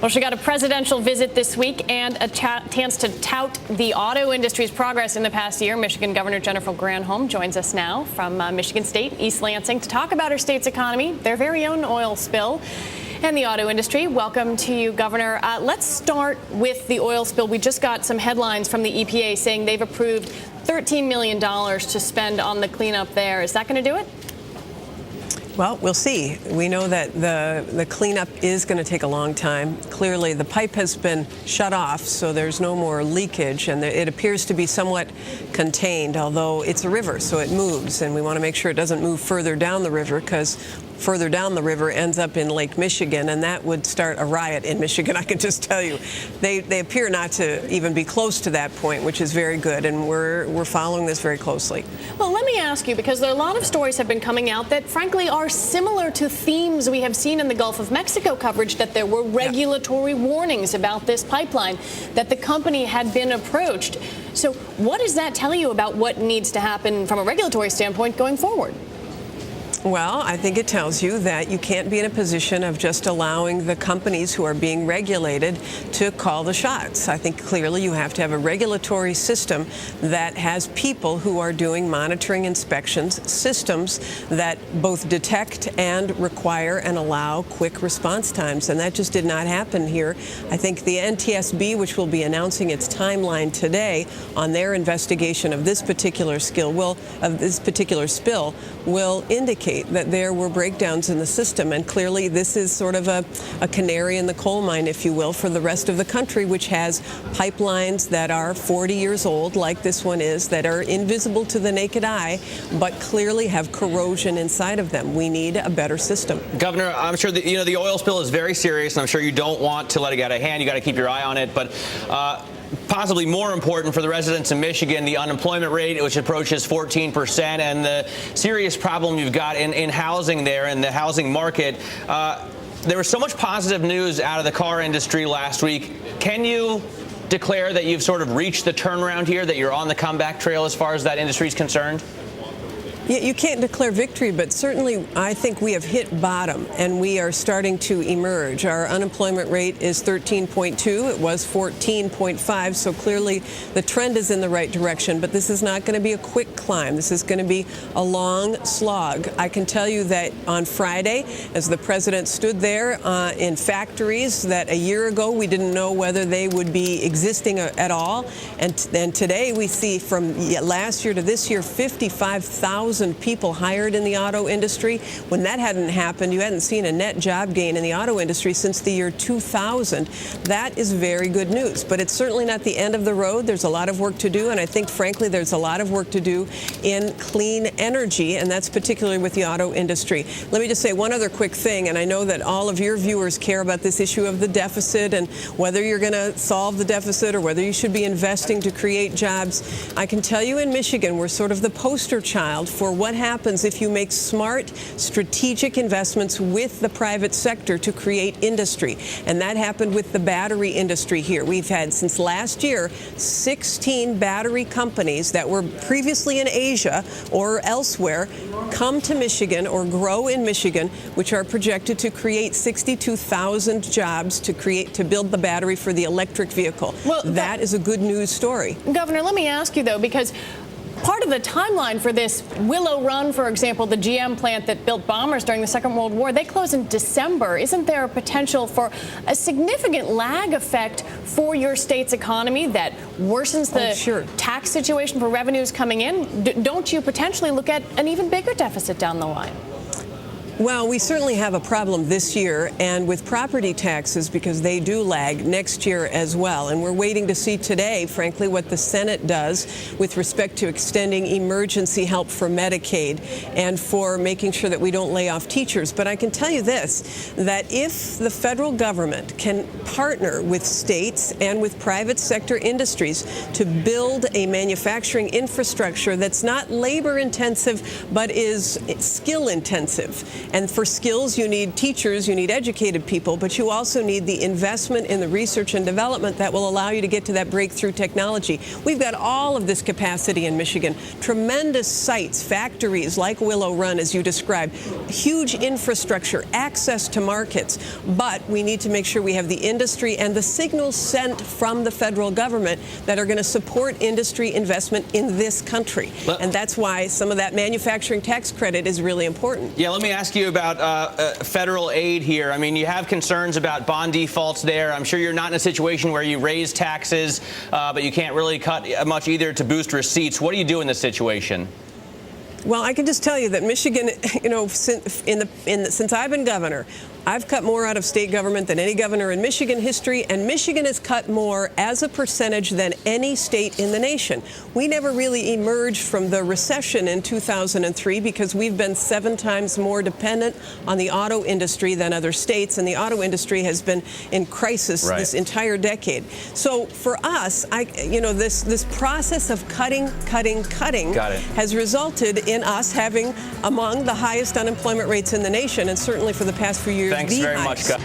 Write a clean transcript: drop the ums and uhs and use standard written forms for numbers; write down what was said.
Well, she got a presidential visit this week and a chance to tout the auto industry's progress in the past year. Michigan Governor Jennifer Granholm joins us now from Michigan State, East Lansing, to talk about her state's economy, their very own oil spill, and the auto industry. Welcome to you, Governor. Let's start with the oil spill. We just got some headlines from the EPA saying they've approved $13 million to spend on the cleanup there. Is that going to do it? Well, we'll see. We know that the cleanup is going to take a long time. Clearly, the pipe has been shut off, so there's no more leakage, and it appears to be somewhat contained, although it's a river, so it moves, and we want to make sure it doesn't move further down the river, because further down the river ends up in Lake Michigan, and that would start a riot in Michigan, I can just tell you. They appear not to even be close to that point, which is very good, and we're following this very closely. Well, let me ask you, because there are a lot of stories have been coming out that, frankly, are similar to themes we have seen in the Gulf of Mexico coverage, that there were regulatory warnings about this pipeline, that the company had been approached. So what does that tell you about what needs to happen from a regulatory standpoint going forward? Well, I think it tells you that you can't be in a position of just allowing the companies who are being regulated to call the shots. I think clearly you have to have a regulatory system that has people who are doing monitoring inspections, systems that both detect and require and allow quick response times. And that just did not happen here. I think the NTSB, which will be announcing its timeline today on their investigation of this particular spill, will indicate that there were breakdowns in the system, and clearly this is sort of a canary in the coal mine, if you will, for the rest of the country, which has pipelines that are 40 years old, like this one is, that are invisible to the naked eye, but clearly have corrosion inside of them. We need a better system. Governor, I'm sure that, the oil spill is very serious, and I'm sure you don't want to let it get out of hand. You got to keep your eye on it, but possibly more important for the residents in Michigan, the unemployment rate, which approaches 14%, and the serious problem you've got in housing there, in the housing market. There was so much positive news out of the car industry last week. Can you declare that you've sort of reached the turnaround here, that you're on the comeback trail as far as that industry is concerned? Yeah, you can't declare victory, but certainly I think we have hit bottom and we are starting to emerge. Our unemployment rate is 13.2. It was 14.5, so clearly the trend is in the right direction, but this is not going to be a quick climb. This is going to be a long slog. I can tell you that on Friday, as the president stood there in factories that a year ago we didn't know whether they would be existing at all, and today we see from last year to this year 55,000 people hired in the auto industry. When that hadn't happened, you hadn't seen a net job gain in the auto industry since the year 2000. That is very good news, but it's certainly not the end of the road. There's a lot of work to do, and I think, frankly, there's a lot of work to do in clean energy, and that's particularly with the auto industry. Let me just say one other quick thing, and I know that all of your viewers care about this issue of the deficit and whether you're going to solve the deficit or whether you should be investing to create jobs. I can tell you in Michigan, we're sort of the poster child for what happens if you make smart, strategic investments with the private sector to create industry. And that happened with the battery industry here. We've had, since last year, 16 battery companies that were previously in Asia or elsewhere come to Michigan or grow in Michigan, which are projected to create 62,000 jobs to build the battery for the electric vehicle. Well, that is a good news story. Governor, let me ask you, though, because part of the timeline for this, Willow Run, for example, the GM plant that built bombers during the Second World War, they close in December. Isn't there a potential for a significant lag effect for your state's economy that worsens the tax situation for revenues coming in? Don't you potentially look at an even bigger deficit down the line? Well, we certainly have a problem this year, and with property taxes, because they do lag next year as well. And we're waiting to see today, frankly, what the Senate does with respect to extending emergency help for Medicaid and for making sure that we don't lay off teachers. But I can tell you this, that if the federal government can partner with states and with private sector industries to build a manufacturing infrastructure that's not labor intensive but is skill intensive, And for skills, you need teachers, you need educated people, but you also need the investment in the research and development that will allow you to get to that breakthrough technology. We've got all of this capacity in Michigan. Tremendous sites, factories like Willow Run, as you described, huge infrastructure, access to markets. But we need to make sure we have the industry and the signals sent from the federal government that are going to support industry investment in this country. And that's why some of that manufacturing tax credit is really important. Yeah, let me ask you about federal aid here. I mean, you have concerns about bond defaults there. I'm sure you're not in a situation where you raise taxes, but you can't really cut much either to boost receipts. What do you do in this situation? Well, I can just tell you that Michigan, you know, since I've been governor, I've cut more out of state government than any governor in Michigan history, and Michigan has cut more as a percentage than any state in the nation. We never really emerged from the recession in 2003 because we've been 7 times more dependent on the auto industry than other states, and the auto industry has been in crisis this entire decade. So for us, this process of cutting has resulted in us having among the highest unemployment rates in the nation, and certainly for the past few years, Thanks very much, Gov.